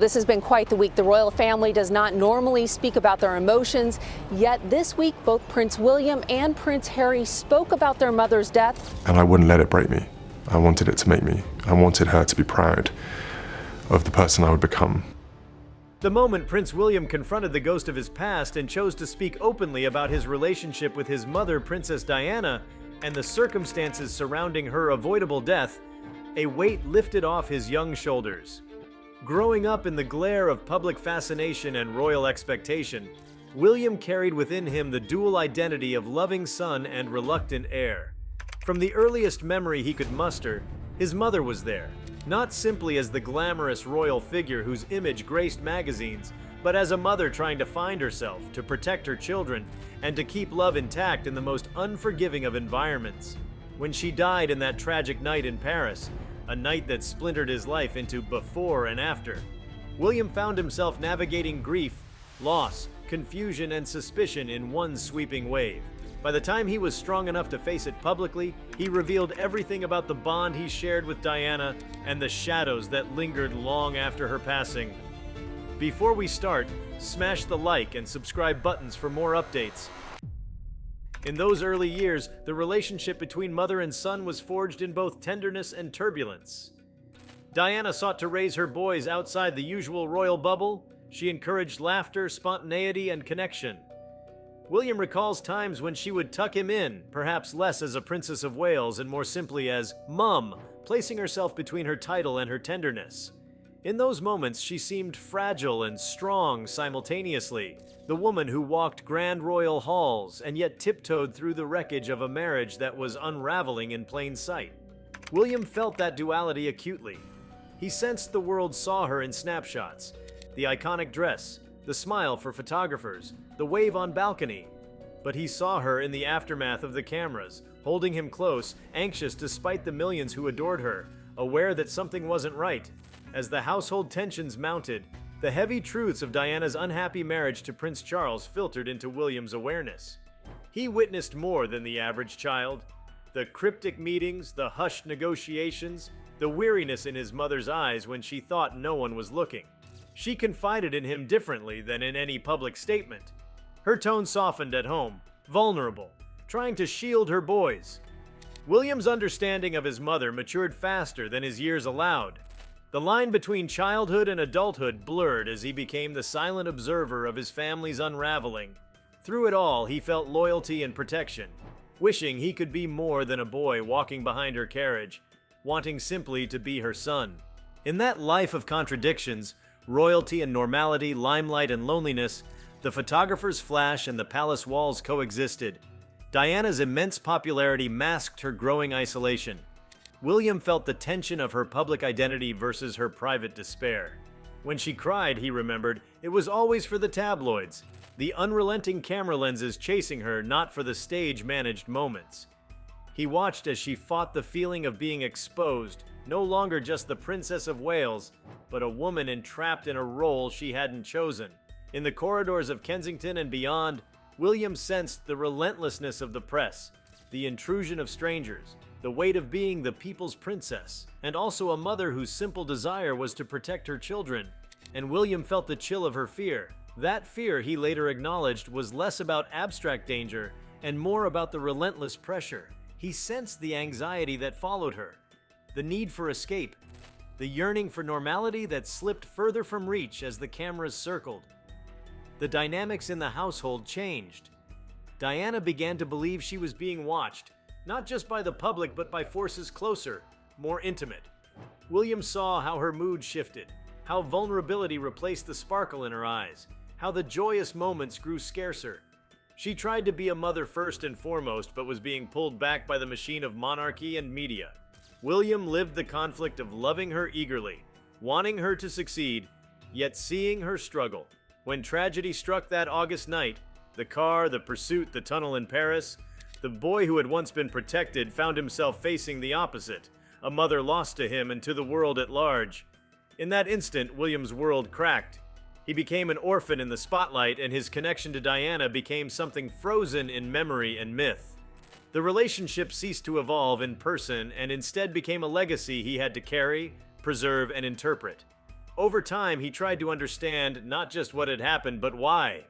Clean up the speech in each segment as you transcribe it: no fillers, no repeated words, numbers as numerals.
This has been quite the week. The royal family does not normally speak about their emotions, yet this week both Prince William and Prince Harry spoke about their mother's death. And I wouldn't let it break me. I wanted it to make me. I wanted her to be proud of the person I would become. The moment Prince William confronted the ghost of his past and chose to speak openly about his relationship with his mother, Princess Diana, and the circumstances surrounding her avoidable death, a weight lifted off his young shoulders. Growing up in the glare of public fascination and royal expectation, William carried within him the dual identity of loving son and reluctant heir. From the earliest memory he could muster, his mother was there, not simply as the glamorous royal figure whose image graced magazines, but as a mother trying to find herself, to protect her children, and to keep love intact in the most unforgiving of environments. When she died in that tragic night in Paris, a night that splintered his life into before and after, William found himself navigating grief, loss, confusion, and suspicion in one sweeping wave. By the time he was strong enough to face it publicly, he revealed everything about the bond he shared with Diana and the shadows that lingered long after her passing. Before we start, smash the like and subscribe buttons for more updates. In those early years, the relationship between mother and son was forged in both tenderness and turbulence. Diana sought to raise her boys outside the usual royal bubble. She encouraged laughter, spontaneity, and connection. William recalls times when she would tuck him in, perhaps less as a Princess of Wales and more simply as Mum, placing herself between her title and her tenderness. In those moments, she seemed fragile and strong simultaneously, the woman who walked grand royal halls and yet tiptoed through the wreckage of a marriage that was unraveling in plain sight. William felt that duality acutely. He sensed the world saw her in snapshots, the iconic dress, the smile for photographers, the wave on balcony. But he saw her in the aftermath of the cameras, holding him close, anxious despite the millions who adored her, aware that something wasn't right. As the household tensions mounted, the heavy truths of Diana's unhappy marriage to Prince Charles filtered into William's awareness. He witnessed more than the average child. The cryptic meetings, the hushed negotiations, the weariness in his mother's eyes when she thought no one was looking. She confided in him differently than in any public statement. Her tone softened at home, vulnerable, trying to shield her boys. William's understanding of his mother matured faster than his years allowed. The line between childhood and adulthood blurred as he became the silent observer of his family's unraveling. Through it all, he felt loyalty and protection, wishing he could be more than a boy walking behind her carriage, wanting simply to be her son. In that life of contradictions, royalty and normality, limelight and loneliness, the photographer's flash and the palace walls coexisted. Diana's immense popularity masked her growing isolation. William felt the tension of her public identity versus her private despair. When she cried, he remembered, it was always for the tabloids, the unrelenting camera lenses chasing her, not for the stage-managed moments. He watched as she fought the feeling of being exposed, no longer just the Princess of Wales, but a woman entrapped in a role she hadn't chosen. In the corridors of Kensington and beyond, William sensed the relentlessness of the press, the intrusion of strangers, the weight of being the people's princess, and also a mother whose simple desire was to protect her children. And William felt the chill of her fear. That fear, he later acknowledged, was less about abstract danger and more about the relentless pressure. He sensed the anxiety that followed her, the need for escape, the yearning for normality that slipped further from reach as the cameras circled. The dynamics in the household changed. Diana began to believe she was being watched, not just by the public, but by forces closer, more intimate. William saw how her mood shifted, how vulnerability replaced the sparkle in her eyes, how the joyous moments grew scarcer. She tried to be a mother first and foremost, but was being pulled back by the machine of monarchy and media. William lived the conflict of loving her eagerly, wanting her to succeed, yet seeing her struggle. When tragedy struck that August night, the car, the pursuit, the tunnel in Paris, the boy who had once been protected found himself facing the opposite, a mother lost to him and to the world at large. In that instant, William's world cracked. He became an orphan in the spotlight, and his connection to Diana became something frozen in memory and myth. The relationship ceased to evolve in person and instead became a legacy he had to carry, preserve, and interpret. Over time, he tried to understand not just what had happened, but why.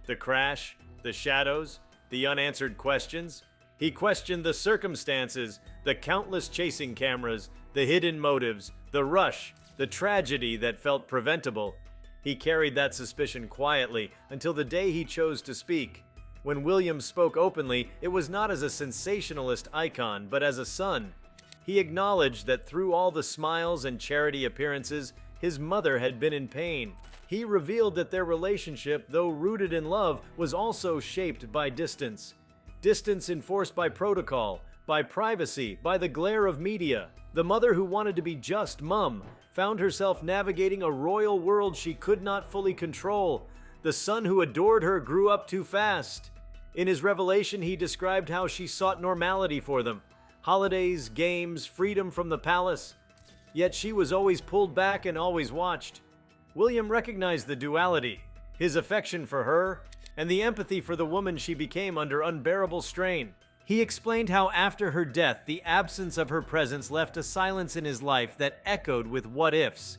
The crash, the shadows, the unanswered questions. He questioned the circumstances, the countless chasing cameras, the hidden motives, the rush, the tragedy that felt preventable. He carried that suspicion quietly until the day he chose to speak. When William spoke openly, it was not as a sensationalist icon, but as a son. He acknowledged that through all the smiles and charity appearances, his mother had been in pain. He revealed that their relationship, though rooted in love, was also shaped by distance. Distance enforced by protocol, by privacy, by the glare of media. The mother who wanted to be just mom found herself navigating a royal world she could not fully control. The son who adored her grew up too fast. In his revelation, he described how she sought normality for them. Holidays, games, freedom from the palace. Yet she was always pulled back and always watched. William recognized the duality, his affection for her, and the empathy for the woman she became under unbearable strain. He explained how after her death, the absence of her presence left a silence in his life that echoed with what-ifs.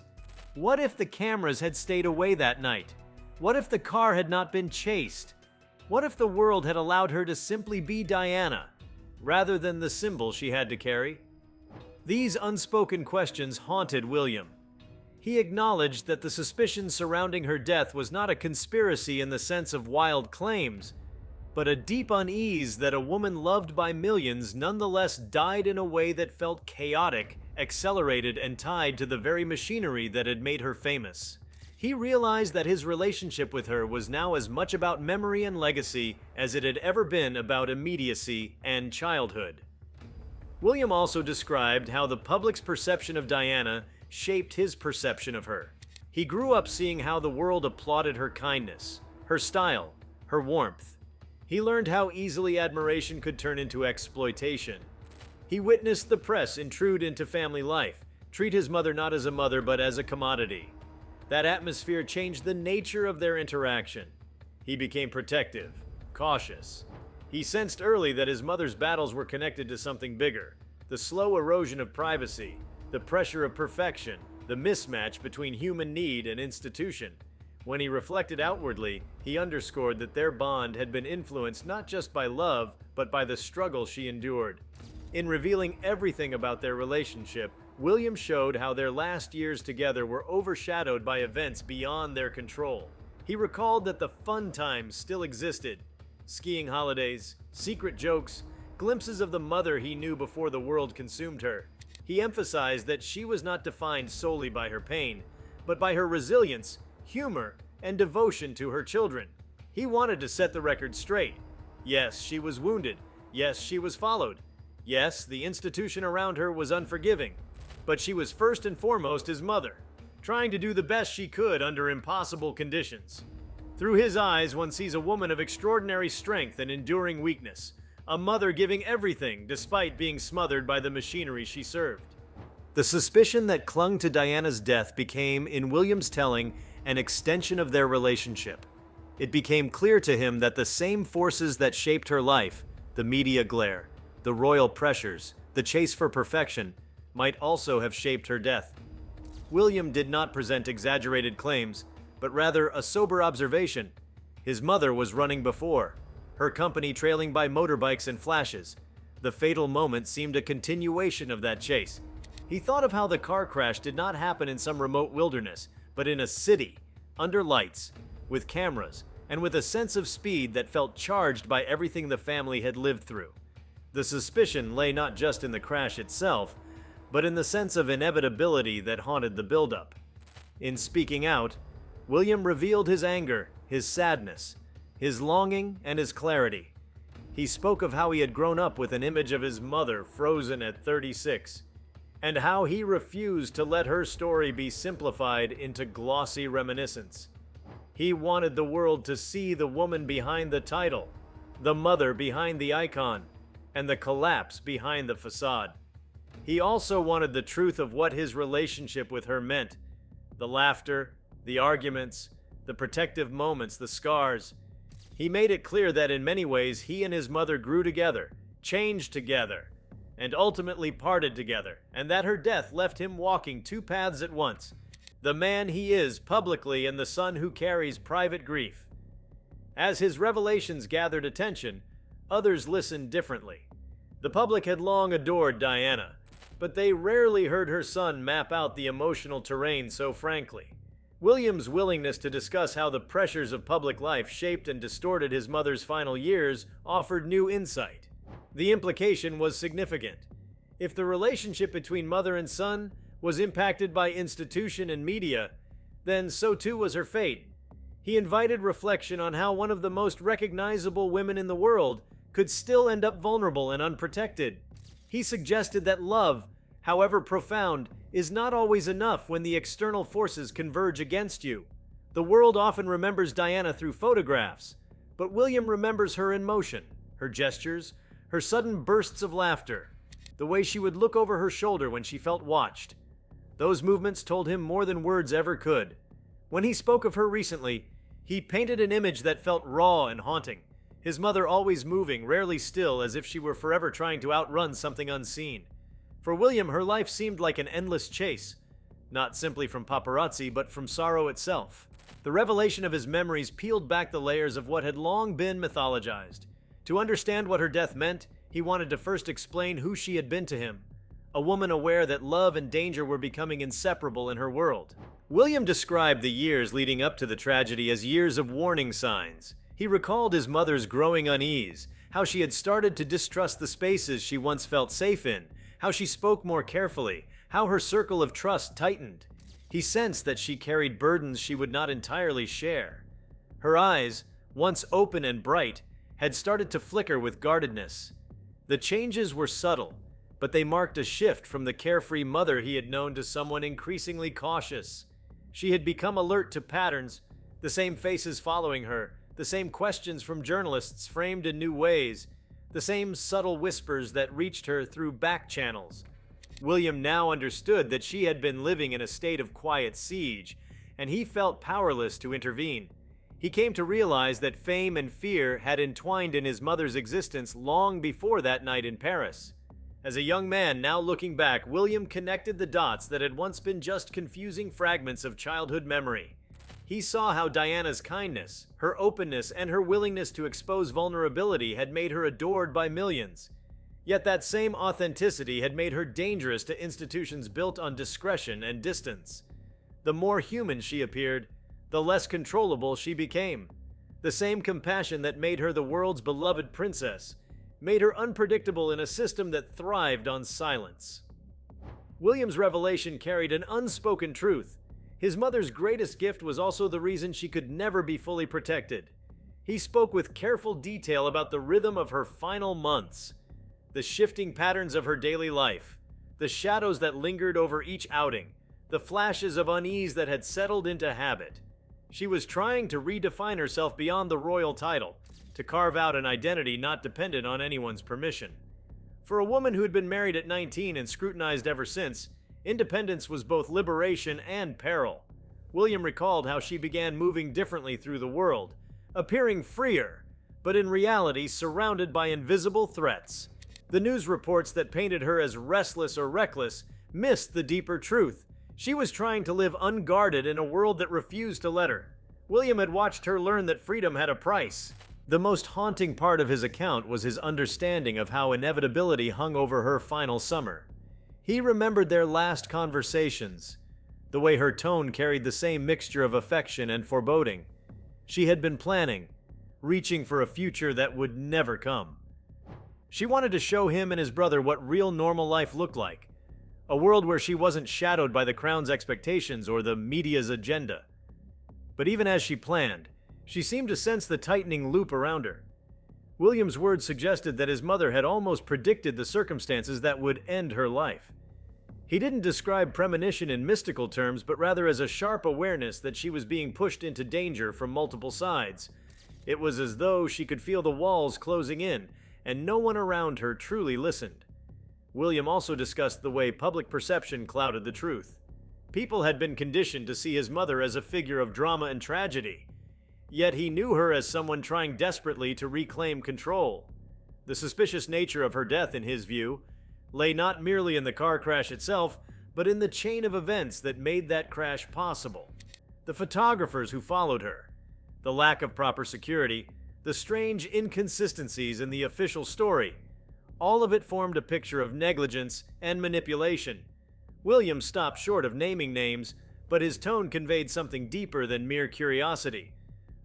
What if the cameras had stayed away that night? What if the car had not been chased? What if the world had allowed her to simply be Diana, rather than the symbol she had to carry? These unspoken questions haunted William. He acknowledged that the suspicion surrounding her death was not a conspiracy in the sense of wild claims, but a deep unease that a woman loved by millions nonetheless died in a way that felt chaotic, accelerated, and tied to the very machinery that had made her famous. He realized that his relationship with her was now as much about memory and legacy as it had ever been about immediacy and childhood. William also described how the public's perception of Diana shaped his perception of her. He grew up seeing how the world applauded her kindness, her style, her warmth. He learned how easily admiration could turn into exploitation. He witnessed the press intrude into family life, treat his mother not as a mother but as a commodity. That atmosphere changed the nature of their interaction. He became protective, cautious. He sensed early that his mother's battles were connected to something bigger: the slow erosion of privacy, the pressure of perfection, the mismatch between human need and institution. When he reflected outwardly, he underscored that their bond had been influenced not just by love, but by the struggle she endured. In revealing everything about their relationship, William showed how their last years together were overshadowed by events beyond their control. He recalled that the fun times still existed: skiing holidays, secret jokes, glimpses of the mother he knew before the world consumed her. He emphasized that she was not defined solely by her pain, but by her resilience, humor, and devotion to her children. He wanted to set the record straight. Yes, she was wounded. Yes, she was followed. Yes, the institution around her was unforgiving. But she was first and foremost his mother, trying to do the best she could under impossible conditions. Through his eyes, one sees a woman of extraordinary strength and enduring weakness, a mother giving everything despite being smothered by the machinery she served. The suspicion that clung to Diana's death became, in William's telling, an extension of their relationship. It became clear to him that the same forces that shaped her life, the media glare, the royal pressures, the chase for perfection, might also have shaped her death. William did not present exaggerated claims, but rather a sober observation. His mother was running before, her company trailing by motorbikes and flashes. The fatal moment seemed a continuation of that chase. He thought of how the car crash did not happen in some remote wilderness, but in a city, under lights, with cameras, and with a sense of speed that felt charged by everything the family had lived through. The suspicion lay not just in the crash itself, but in the sense of inevitability that haunted the buildup. In speaking out, William revealed his anger, his sadness, his longing, and his clarity. He spoke of how he had grown up with an image of his mother frozen at 36, and how he refused to let her story be simplified into glossy reminiscence. He wanted the world to see the woman behind the title, the mother behind the icon, and the collapse behind the facade. He also wanted the truth of what his relationship with her meant: the laughter, the arguments, the protective moments, the scars. He made it clear that in many ways he and his mother grew together, changed together, and ultimately parted together, and that her death left him walking two paths at once. the man he is publicly and the son who carries private grief. As his revelations gathered attention, others listened differently. The public had long adored Diana, but they rarely heard her son map out the emotional terrain so frankly. William's willingness to discuss how the pressures of public life shaped and distorted his mother's final years offered new insight. The implication was significant. If the relationship between mother and son was impacted by institution and media, then so too was her fate. He invited reflection on how one of the most recognizable women in the world could still end up vulnerable and unprotected. He suggested that love, however profound, is not always enough when the external forces converge against you. The world often remembers Diana through photographs, but William remembers her in motion, her gestures, her sudden bursts of laughter, the way she would look over her shoulder when she felt watched. Those movements told him more than words ever could. When he spoke of her recently, he painted an image that felt raw and haunting, his mother always moving, rarely still, as if she were forever trying to outrun something unseen. For William, her life seemed like an endless chase, not simply from paparazzi, but from sorrow itself. The revelation of his memories peeled back the layers of what had long been mythologized. To understand what her death meant, he wanted to first explain who she had been to him, a woman aware that love and danger were becoming inseparable in her world. William described the years leading up to the tragedy as years of warning signs. He recalled his mother's growing unease, how she had started to distrust the spaces she once felt safe in, how she spoke more carefully, how her circle of trust tightened. He sensed that she carried burdens she would not entirely share. Her eyes, once open and bright, had started to flicker with guardedness. The changes were subtle, but they marked a shift from the carefree mother he had known to someone increasingly cautious. She had become alert to patterns, the same faces following her, the same questions from journalists framed in new ways, the same subtle whispers that reached her through back channels. William now understood that she had been living in a state of quiet siege, and he felt powerless to intervene. He came to realize that fame and fear had entwined in his mother's existence long before that night in Paris. As a young man now looking back, William connected the dots that had once been just confusing fragments of childhood memory. He saw how Diana's kindness, her openness, and her willingness to expose vulnerability had made her adored by millions. Yet that same authenticity had made her dangerous to institutions built on discretion and distance. The more human she appeared, the less controllable she became. The same compassion that made her the world's beloved princess made her unpredictable in a system that thrived on silence. William's revelation carried an unspoken truth. His mother's greatest gift was also the reason she could never be fully protected. He spoke with careful detail about the rhythm of her final months, the shifting patterns of her daily life, the shadows that lingered over each outing, the flashes of unease that had settled into habit. She was trying to redefine herself beyond the royal title, to carve out an identity not dependent on anyone's permission. For a woman who had been married at 19 and scrutinized ever since, independence was both liberation and peril. William recalled how she began moving differently through the world, appearing freer, but in reality surrounded by invisible threats. The news reports that painted her as restless or reckless missed the deeper truth. She was trying to live unguarded in a world that refused to let her. William had watched her learn that freedom had a price. The most haunting part of his account was his understanding of how inevitability hung over her final summer. He remembered their last conversations, the way her tone carried the same mixture of affection and foreboding. She had been planning, reaching for a future that would never come. She wanted to show him and his brother what real normal life looked like, a world where she wasn't shadowed by the crown's expectations or the media's agenda. But even as she planned, she seemed to sense the tightening loop around her. William's words suggested that his mother had almost predicted the circumstances that would end her life. He didn't describe premonition in mystical terms, but rather as a sharp awareness that she was being pushed into danger from multiple sides. It was as though she could feel the walls closing in, and no one around her truly listened. William also discussed the way public perception clouded the truth. People had been conditioned to see his mother as a figure of drama and tragedy, yet he knew her as someone trying desperately to reclaim control. The suspicious nature of her death, in his view, lay not merely in the car crash itself, but in the chain of events that made that crash possible. The photographers who followed her, the lack of proper security, the strange inconsistencies in the official story, all of it formed a picture of negligence and manipulation. William stopped short of naming names, but his tone conveyed something deeper than mere curiosity.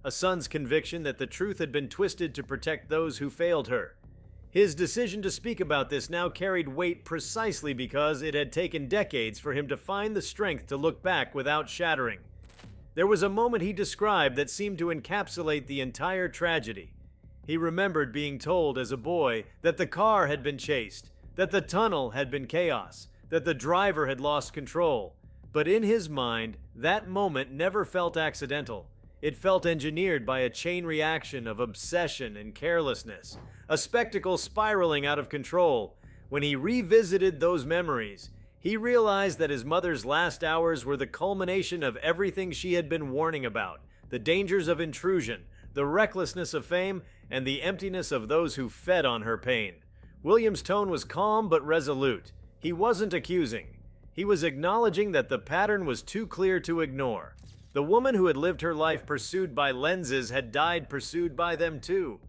A son's conviction that the truth had been twisted to protect those who failed her. His decision to speak about this now carried weight precisely because it had taken decades for him to find the strength to look back without shattering. There was a moment he described that seemed to encapsulate the entire tragedy. He remembered being told as a boy that the car had been chased, that the tunnel had been chaos, that the driver had lost control. But in his mind, that moment never felt accidental. It felt engineered by a chain reaction of obsession and carelessness, a spectacle spiraling out of control. When he revisited those memories, he realized that his mother's last hours were the culmination of everything she had been warning about: the dangers of intrusion, the recklessness of fame, and the emptiness of those who fed on her pain. William's tone was calm but resolute. He wasn't accusing. He was acknowledging that the pattern was too clear to ignore. The woman who had lived her life pursued by lenses had died pursued by them too.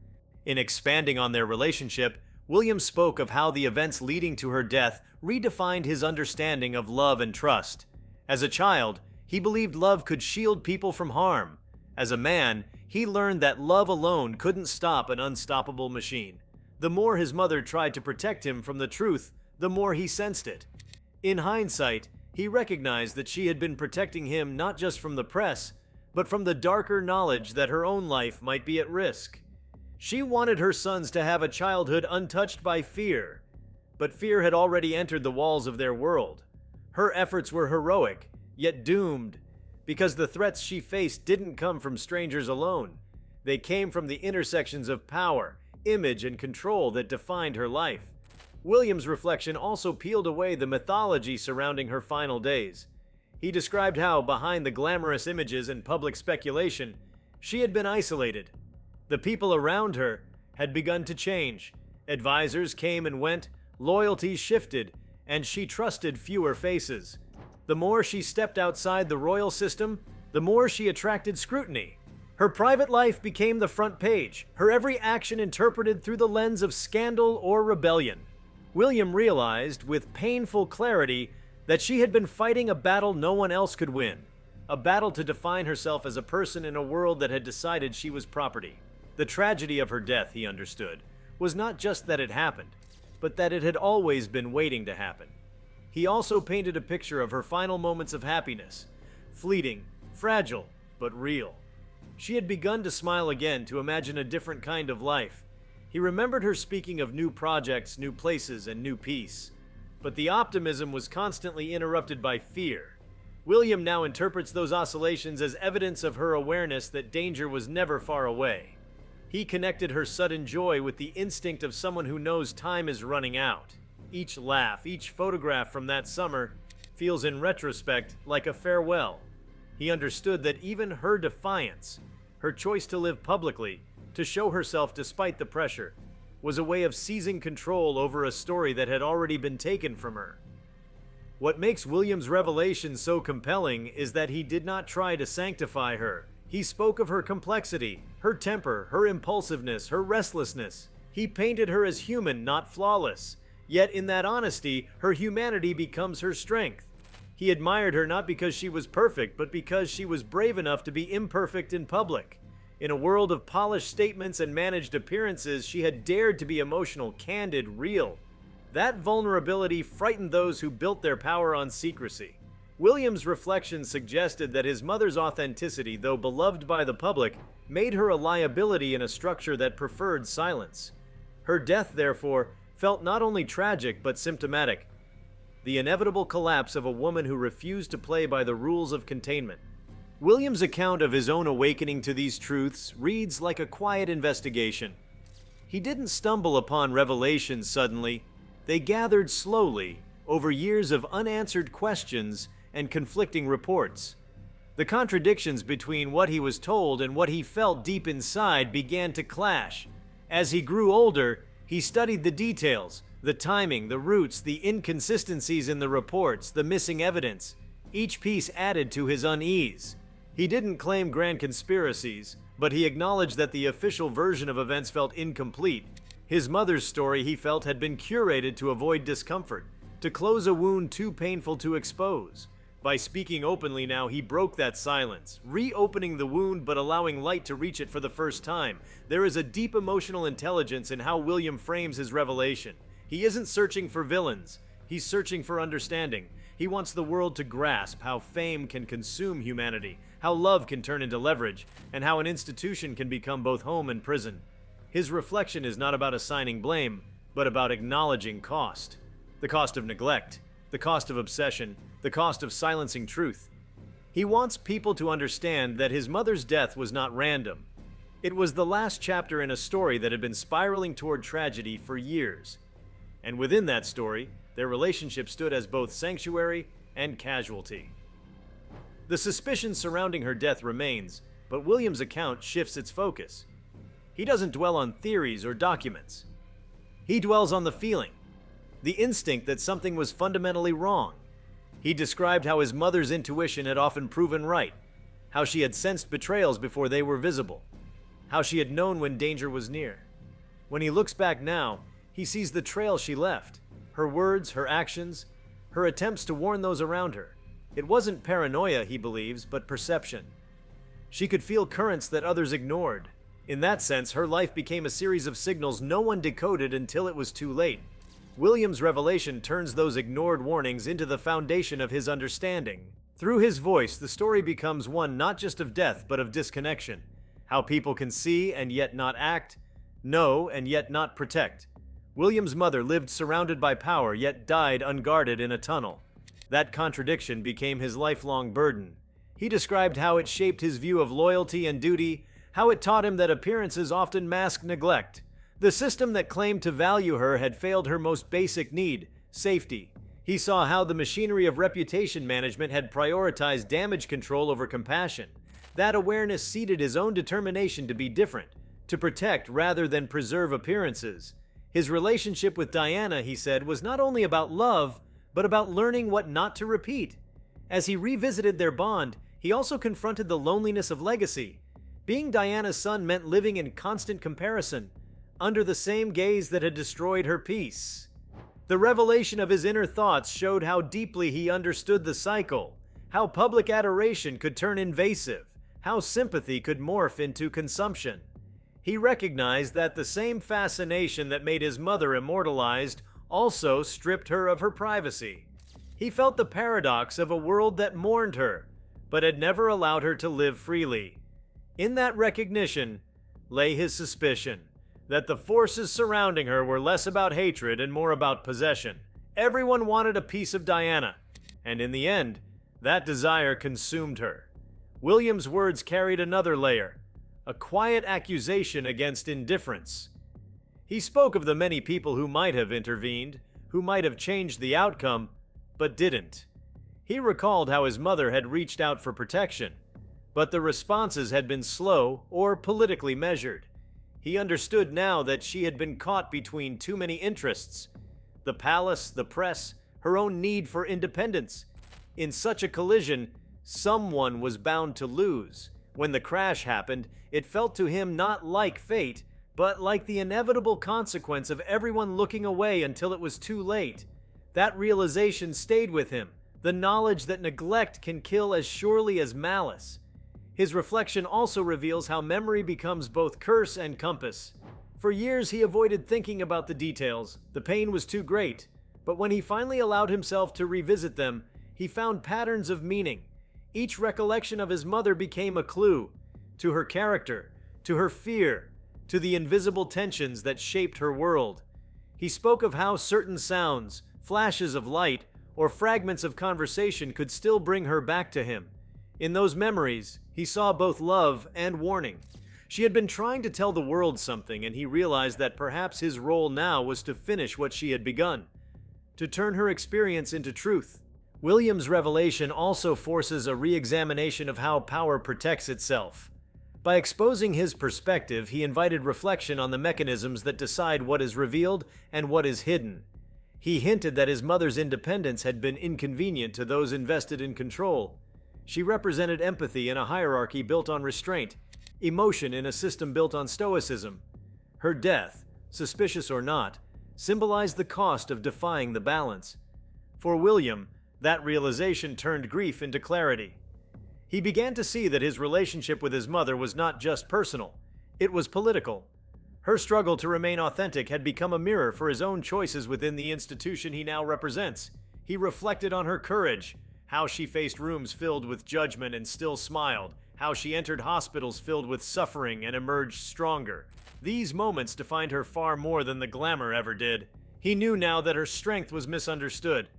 In expanding on their relationship, William spoke of how the events leading to her death redefined his understanding of love and trust. As a child, he believed love could shield people from harm. As a man, he learned that love alone couldn't stop an unstoppable machine. The more his mother tried to protect him from the truth, the more he sensed it. In hindsight, he recognized that she had been protecting him not just from the press, but from the darker knowledge that her own life might be at risk. She wanted her sons to have a childhood untouched by fear, but fear had already entered the walls of their world. Her efforts were heroic, yet doomed, because the threats she faced didn't come from strangers alone. They came from the intersections of power, image, and control that defined her life. William's reflection also peeled away the mythology surrounding her final days. He described how, behind the glamorous images and public speculation, she had been isolated. The people around her had begun to change. Advisors came and went, loyalties shifted, and she trusted fewer faces. The more she stepped outside the royal system, the more she attracted scrutiny. Her private life became the front page, her every action interpreted through the lens of scandal or rebellion. William realized with painful clarity that she had been fighting a battle no one else could win, a battle to define herself as a person in a world that had decided she was property. The tragedy of her death, he understood, was not just that it happened, but that it had always been waiting to happen. He also painted a picture of her final moments of happiness, fleeting, fragile, but real. She had begun to smile again, to imagine a different kind of life. He remembered her speaking of new projects, new places, and new peace. But the optimism was constantly interrupted by fear. William now interprets those oscillations as evidence of her awareness that danger was never far away. He connected her sudden joy with the instinct of someone who knows time is running out. Each laugh, each photograph from that summer feels in retrospect like a farewell. He understood that even her defiance, her choice to live publicly, to show herself despite the pressure, was a way of seizing control over a story that had already been taken from her. What makes William's revelation so compelling is that he did not try to sanctify her. He spoke of her complexity, her temper, her impulsiveness, her restlessness. He painted her as human, not flawless. Yet in that honesty, her humanity becomes her strength. He admired her not because she was perfect, but because she was brave enough to be imperfect in public. In a world of polished statements and managed appearances, she had dared to be emotional, candid, real. That vulnerability frightened those who built their power on secrecy. William's reflections suggested that his mother's authenticity, though beloved by the public, made her a liability in a structure that preferred silence. Her death, therefore, felt not only tragic but symptomatic. The inevitable collapse of a woman who refused to play by the rules of containment. William's account of his own awakening to these truths reads like a quiet investigation. He didn't stumble upon revelations suddenly. They gathered slowly, over years of unanswered questions and conflicting reports. The contradictions between what he was told and what he felt deep inside began to clash. As he grew older, he studied the details, The timing, the routes, the inconsistencies in the reports, the missing evidence, each piece added to his unease. He didn't claim grand conspiracies, but he acknowledged that the official version of events felt incomplete. His mother's story, he felt, had been curated to avoid discomfort, to close a wound too painful to expose. By speaking openly now, he broke that silence, reopening the wound but allowing light to reach it for the first time. There is a deep emotional intelligence in how William frames his revelation. He isn't searching for villains, he's searching for understanding. He wants the world to grasp how fame can consume humanity, how love can turn into leverage, and how an institution can become both home and prison. His reflection is not about assigning blame, but about acknowledging cost. The cost of neglect, the cost of obsession, the cost of silencing truth. He wants people to understand that his mother's death was not random. It was the last chapter in a story that had been spiraling toward tragedy for years. And within that story, their relationship stood as both sanctuary and casualty. The suspicion surrounding her death remains, but William's account shifts its focus. He doesn't dwell on theories or documents. He dwells on the feeling, the instinct that something was fundamentally wrong. He described how his mother's intuition had often proven right, how she had sensed betrayals before they were visible, how she had known when danger was near. When he looks back now, he sees the trail she left, her words, her actions, her attempts to warn those around her. It wasn't paranoia, he believes, but perception. She could feel currents that others ignored. In that sense, her life became a series of signals no one decoded until it was too late. William's revelation turns those ignored warnings into the foundation of his understanding. Through his voice, the story becomes one not just of death, but of disconnection. How people can see and yet not act, know and yet not protect. William's mother lived surrounded by power, yet died unguarded in a tunnel. That contradiction became his lifelong burden. He described how it shaped his view of loyalty and duty, how it taught him that appearances often mask neglect. The system that claimed to value her had failed her most basic need, safety. He saw how the machinery of reputation management had prioritized damage control over compassion. That awareness seeded his own determination to be different, to protect rather than preserve appearances. His relationship with Diana, he said, was not only about love, but about learning what not to repeat. As he revisited their bond, he also confronted the loneliness of legacy. Being Diana's son meant living in constant comparison, under the same gaze that had destroyed her peace. The revelation of his inner thoughts showed how deeply he understood the cycle, how public adoration could turn invasive, how sympathy could morph into consumption. He recognized that the same fascination that made his mother immortalized also stripped her of her privacy. He felt the paradox of a world that mourned her, but had never allowed her to live freely. In that recognition lay his suspicion that the forces surrounding her were less about hatred and more about possession. Everyone wanted a piece of Diana, and in the end, that desire consumed her. William's words carried another layer, a quiet accusation against indifference. He spoke of the many people who might have intervened, who might have changed the outcome, but didn't. He recalled how his mother had reached out for protection, but the responses had been slow or politically measured. He understood now that she had been caught between too many interests: the palace, the press, her own need for independence. In such a collision, someone was bound to lose. When the crash happened, it felt to him not like fate, but like the inevitable consequence of everyone looking away until it was too late. That realization stayed with him, the knowledge that neglect can kill as surely as malice. His reflection also reveals how memory becomes both curse and compass. For years he avoided thinking about the details. The pain was too great. But when he finally allowed himself to revisit them, he found patterns of meaning. Each recollection of his mother became a clue to her character, to her fear, to the invisible tensions that shaped her world. He spoke of how certain sounds, flashes of light, or fragments of conversation could still bring her back to him. In those memories, he saw both love and warning. She had been trying to tell the world something, and he realized that perhaps his role now was to finish what she had begun, to turn her experience into truth. William's revelation also forces a re-examination of how power protects itself. By exposing his perspective, he invited reflection on the mechanisms that decide what is revealed and what is hidden. He hinted that his mother's independence had been inconvenient to those invested in control. She represented empathy in a hierarchy built on restraint, emotion in a system built on stoicism. Her death, suspicious or not, symbolized the cost of defying the balance. For William, that realization turned grief into clarity. He began to see that his relationship with his mother was not just personal, it was political. Her struggle to remain authentic had become a mirror for his own choices within the institution he now represents. He reflected on her courage, how she faced rooms filled with judgment and still smiled, how she entered hospitals filled with suffering and emerged stronger. These moments defined her far more than the glamour ever did. He knew now that her strength was misunderstood.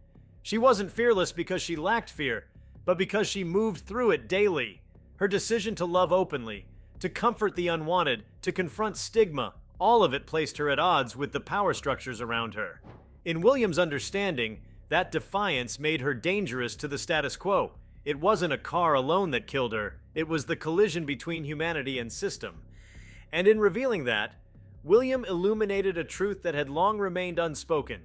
She wasn't fearless because she lacked fear, but because she moved through it daily. Her decision to love openly, to comfort the unwanted, to confront stigma, all of it placed her at odds with the power structures around her. In William's understanding, that defiance made her dangerous to the status quo. It wasn't a car alone that killed her, it was the collision between humanity and system. And in revealing that, William illuminated a truth that had long remained unspoken.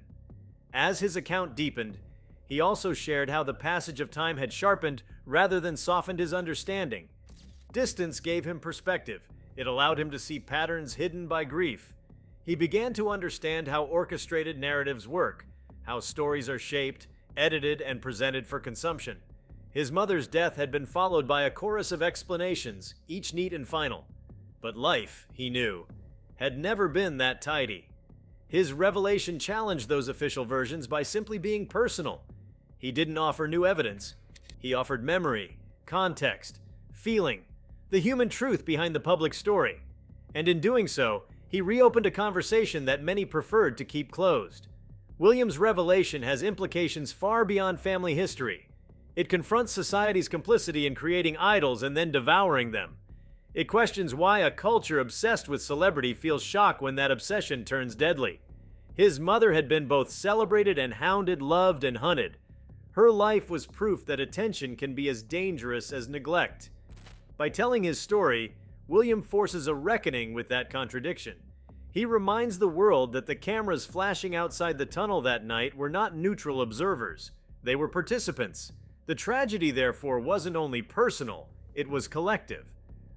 As his account deepened, he also shared how the passage of time had sharpened rather than softened his understanding. Distance gave him perspective. It allowed him to see patterns hidden by grief. He began to understand how orchestrated narratives work, how stories are shaped, edited, and presented for consumption. His mother's death had been followed by a chorus of explanations, each neat and final. But life, he knew, had never been that tidy. His revelation challenged those official versions by simply being personal. He didn't offer new evidence. He offered memory, context, feeling, the human truth behind the public story. And in doing so, he reopened a conversation that many preferred to keep closed. William's revelation has implications far beyond family history. It confronts society's complicity in creating idols and then devouring them. It questions why a culture obsessed with celebrity feels shock when that obsession turns deadly. His mother had been both celebrated and hounded, loved and hunted. Her life was proof that attention can be as dangerous as neglect. By telling his story, William forces a reckoning with that contradiction. He reminds the world that the cameras flashing outside the tunnel that night were not neutral observers. They were participants. The tragedy, therefore, wasn't only personal, it was collective,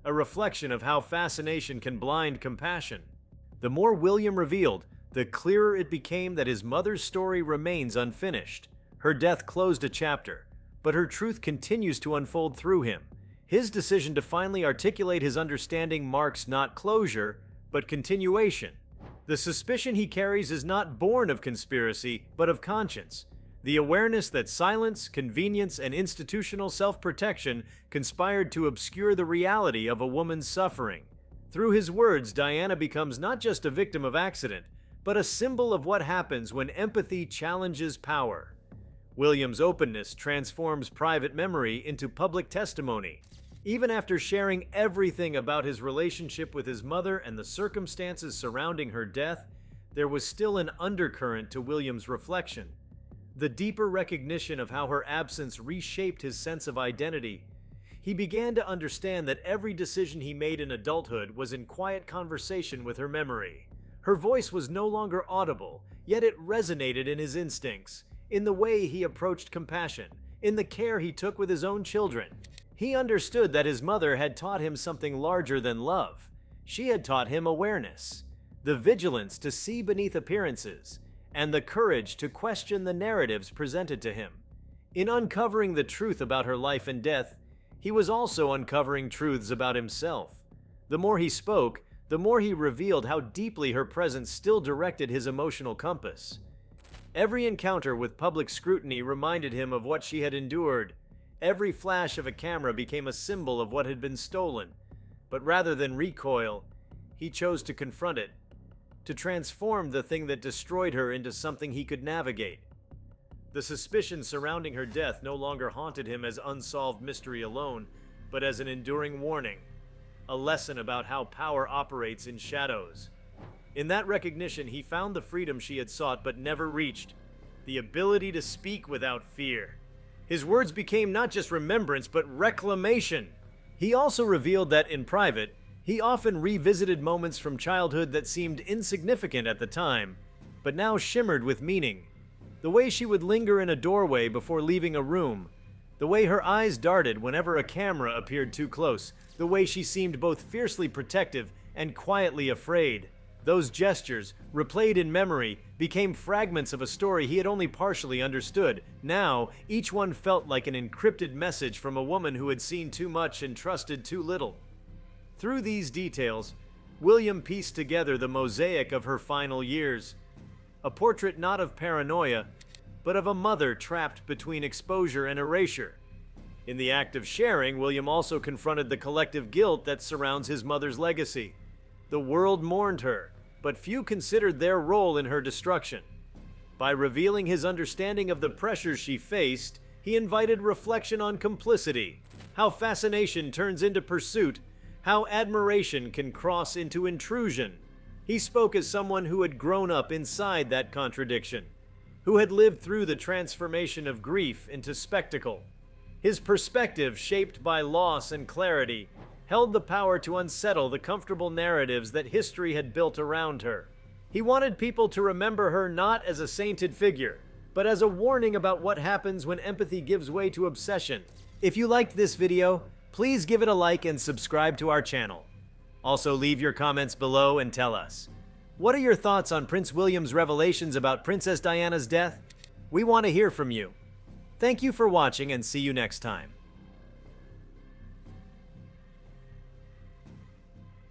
a reflection of how fascination can blind compassion. The more William revealed, the clearer it became that his mother's story remains unfinished. Her death closed a chapter, but her truth continues to unfold through him. His decision to finally articulate his understanding marks not closure, but continuation. The suspicion he carries is not born of conspiracy, but of conscience. The awareness that silence, convenience, and institutional self-protection conspired to obscure the reality of a woman's suffering. Through his words, Diana becomes not just a victim of accident, but a symbol of what happens when empathy challenges power. William's openness transforms private memory into public testimony. Even after sharing everything about his relationship with his mother and the circumstances surrounding her death, there was still an undercurrent to William's reflection. The deeper recognition of how her absence reshaped his sense of identity. He began to understand that every decision he made in adulthood was in quiet conversation with her memory. Her voice was no longer audible, yet it resonated in his instincts, in the way he approached compassion, in the care he took with his own children. He understood that his mother had taught him something larger than love. She had taught him awareness, the vigilance to see beneath appearances, and the courage to question the narratives presented to him. In uncovering the truth about her life and death, he was also uncovering truths about himself. The more he spoke, the more he revealed how deeply her presence still directed his emotional compass. Every encounter with public scrutiny reminded him of what she had endured. Every flash of a camera became a symbol of what had been stolen. But rather than recoil, he chose to confront it, to transform the thing that destroyed her into something he could navigate. The suspicion surrounding her death no longer haunted him as unsolved mystery alone, but as an enduring warning, a lesson about how power operates in shadows. In that recognition, he found the freedom she had sought but never reached, the ability to speak without fear. His words became not just remembrance, but reclamation. He also revealed that in private, he often revisited moments from childhood that seemed insignificant at the time, but now shimmered with meaning. The way she would linger in a doorway before leaving a room. The way her eyes darted whenever a camera appeared too close. The way she seemed both fiercely protective and quietly afraid. Those gestures, replayed in memory, became fragments of a story he had only partially understood. Now, each one felt like an encrypted message from a woman who had seen too much and trusted too little. Through these details, William pieced together the mosaic of her final years. A portrait not of paranoia, but of a mother trapped between exposure and erasure. In the act of sharing, William also confronted the collective guilt that surrounds his mother's legacy. The world mourned her, but few considered their role in her destruction. By revealing his understanding of the pressures she faced, he invited reflection on complicity, how fascination turns into pursuit, how admiration can cross into intrusion. He spoke as someone who had grown up inside that contradiction, who had lived through the transformation of grief into spectacle. His perspective, shaped by loss and clarity, held the power to unsettle the comfortable narratives that history had built around her. He wanted people to remember her not as a sainted figure, but as a warning about what happens when empathy gives way to obsession. If you liked this video, please give it a like and subscribe to our channel. Also, leave your comments below and tell us, what are your thoughts on Prince William's revelations about Princess Diana's death? We want to hear from you. Thank you for watching and see you next time.